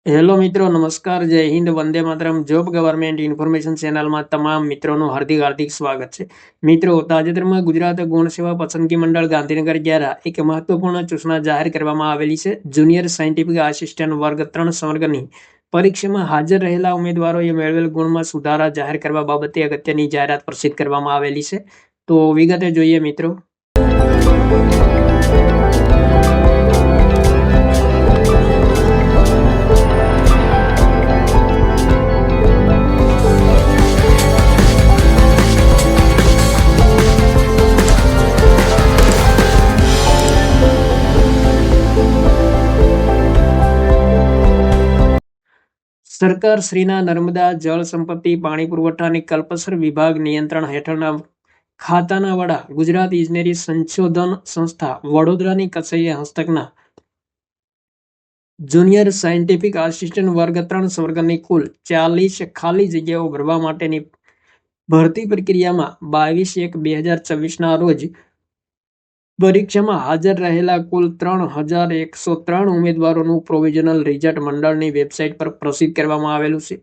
Hello મિત્રો, નમસ્કાર, જય Hind, Vande Mataram. Job government information ચેનલમાં તમામ મિત્રોનું હાર્દિક હાર્દિક સ્વાગત છે. મિત્રો, તાજેતરમાં ગુજરાત ગૌણ સેવા પસંદગી મંડળ ગાંધીનગર દ્વારા એક મહત્વપૂર્ણ સૂચના જાહેર કરવામાં આવેલી છે. જુનિયર સાયન્ટિફિક આસિસ્ટન્ટ વર્ગ 3 સંવર્ગની પરીક્ષામાં હાજર રહેલા ઉમેદવારોએ મેળવેલ ગુણમાં સુધારા જાહેર કરવા બાબતે અગત્યની જાહેરાત પ્રસિદ્ધ કરવામાં આવેલી છે. તો વિગતે જોઈએ મિત્રો. સરકાર શ્રીના નર્મદા જળ સંપત્તિ પાણી પુરવઠા અને કલ્પસર વિભાગ નિયંત્રણ હેઠળના ખાતાના વડા ગુજરાત ઇજનેરી સંશોધન સંસ્થા વડોદરાની કચેરીએ હસ્તકના જુનિયર સાયન્ટિફિક આસિસ્ટન્ટ વર્ગ 3 સંવર્ગની કુલ 40 ખાલી જગ્યાઓ ભરવા માટેની ભરતી પ્રક્રિયામાં 22/1/2024ના રોજ પરીક્ષામાં હાજર રહેલા કુલ 3,103 ઉમેદવારોનું પ્રોવિઝનલ રિઝલ્ટ મંડળની વેબસાઇટ પર પ્રસિદ્ધ કરવામાં આવેલું છે.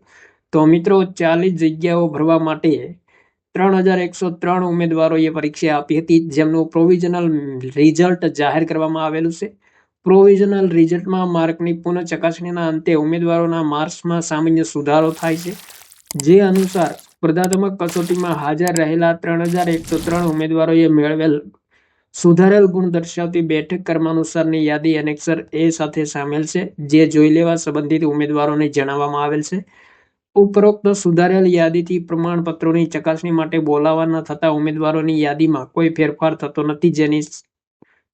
તો મિત્રો, 40 જગ્યાઓ ભરવા માટે 3,103 ઉમેદવારોએ પરીક્ષા આપી હતી, જેમનું પ્રોવિઝનલ રિઝલ્ટ જાહેર કરવામાં આવેલું છે. પ્રોવિઝનલ રિઝલ્ટમાં માર્કની પુનઃ ચકાસણીના અંતે ઉમેદવારોના માર્ક્સમાં સામાન્ય સુધારો થાય છે. જે અનુસાર સ્પર્ધાત્મક કસોટીમાં હાજર રહેલા 3,103 ઉમેદવારોએ મેળવેલ સુધારેલ ગુણ દર્શાવતી બેઠક ક્રમાનુસારની યાદી એનેક્સર એ સાથે સામેલ છે, જે જોઈ લેવા સંબંધિત ઉમેદવારોને જણાવવામાં આવેલ છે. ઉપરોક્ત સુધારેલ યાદીથી પ્રમાણપત્રોની ચકાસણી માટે બોલાવવા ન થતા ઉમેદવારોની યાદીમાં કોઈ ફેરફાર થતો નથી, જેની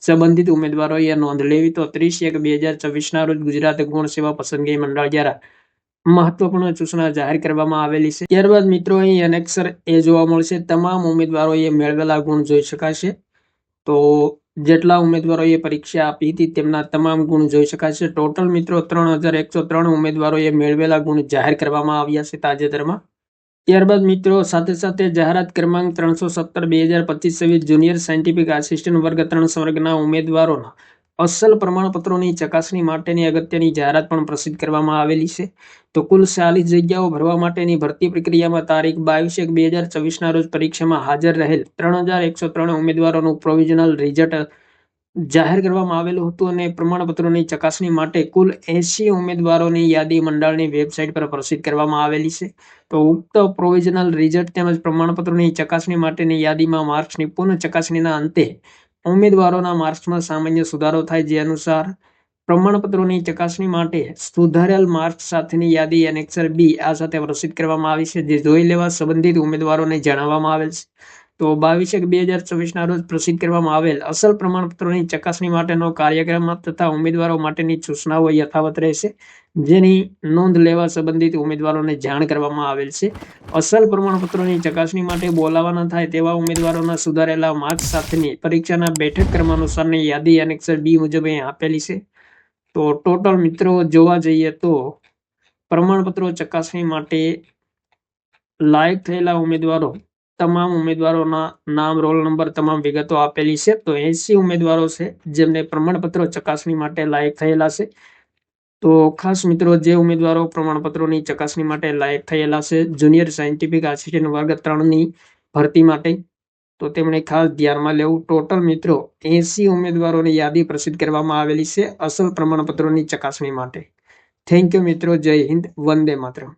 સંબંધિત ઉમેદવારોએ નોંધ લેવી. તો 30/1/2024ના રોજ ગુજરાત ગૌણ સેવા પસંદગી મંડળ દ્વારા મહત્વપૂર્ણ સૂચના જાહેર કરવામાં આવેલી છે. ત્યારબાદ મિત્રો, અહીં એનેક્સર એ જોવા મળશે. તમામ ઉમેદવારોએ મેળવેલા ગુણ જોઈ શકાશે. તો જેટલા ઉમેદવારોએ પરીક્ષા આપી હતી તેમના તમામ ગુણ જોઈ શકાશે. ટોટલ મિત્રો 3,103 ઉમેદવારોએ મેળવેલા ગુણ જાહેર કરવામાં આવ્યા છે તાજેતરમાં. ત્યારબાદ મિત્રો, સાથે સાથે જાહેરાત ક્રમાંક 317/2025 જુનિયર સાયન્ટિફિક આસિસ્ટન્ટ વર્ગ 3 સંવર્ગના ઉમેદવારોના અસલ પ્રમાણપત્રોની ચકાસણી માટેની અગત્યની જાહેરાત પણ પ્રસિદ્ધ કરવામાં આવેલી છે. તો કુલ 40 જગ્યાઓ ભરવા માટેની ભરતી પ્રક્રિયામાં તારીખ 22/1/2024ના રોજ પરીક્ષામાં હાજર રહેલ 3,103 ઉમેદવારોનું પ્રોવિઝનલ રિઝલ્ટ જાહેર કરવામાં આવેલું હતું અને પ્રમાણપત્રોની ચકાસણી માટે કુલ 80 ઉમેદવારોની યાદી મંડળની વેબસાઇટ પર પ્રસિદ્ધ કરવામાં આવેલી છે. તો ઉક્ત પ્રોવિઝનલ રિઝલ્ટ તેમજ પ્રમાણપત્રોની ચકાસણી માટેની યાદીમાં માર્ક્સની પુનઃ ચકાસણીના અંતે ઉમેદવારોના માર્ક્સમાં સામાન્ય સુધારો થાય, જે અનુસાર પ્રમાણપત્રોની ચકાસણી માટે સુધારેલ માર્ક્સ સાથેની યાદી એનેક્સર બી આ સાથે પ્રસિદ્ધ કરવામાં આવી છે, જે જોઈ લેવા સંબંધિત ઉમેદવારોને જણાવવામાં આવેલ છે. તો 22/1/2024ના રોજ પ્રસિદ્ધ કરવામાં આવેલ અસલ પ્રમાણપત્રોની ચકાસણી માટેનો કાર્યક્રમ તથા ઉમેદવારો માટેની સૂચનાઓ યથાવત રહેશે, જેની નોંધ લેવા સંબંધિત ઉમેદવારોને જાણ કરવામાં આવેલ છે. અસલ પ્રમાણપત્રોની ચકાસણી માટે બોલાવવા ન થાય તેવા ઉમેદવારોના સુધારેલા માર્ક્સ સાથેની પરીક્ષાના બેઠક ક્રમાનુસારની યાદી એનેક્સર બી મુજબ અહીં આપેલી છે. તો ટોટલ મિત્રો જોવા જઈએ તો પ્રમાણપત્રો ચકાસણી માટે લાયક થયેલા ઉમેદવારો, તમામ ઉમેદવારોના નામ, રોલ નંબર, તમામ વિગતો આપેલી છે. તો 80 ઉમેદવારો છે જેમને પ્રમાણપત્રો ચકાસણી માટે લાયક થયેલા છે. તો ખાસ મિત્રો, જે ઉમેદવારો પ્રમાણપત્રોની ચકાસણી માટે લાયક થયેલા છે જુનિયર સાયન્ટિફિક આસિસ્ટન્ટ વર્ગ 3ની ભરતી માટે, તો તેમણે ખાસ ધ્યાનમાં લેવું. ટોટલ મિત્રો 80 ઉમેદવારોની યાદી પ્રસિદ્ધ કરવામાં આવેલી છે અસલ પ્રમાણપત્રોની ચકાસણી માટે. થેન્ક યુ મિત્રો. જય હિન્દ, વંદે માતરમ.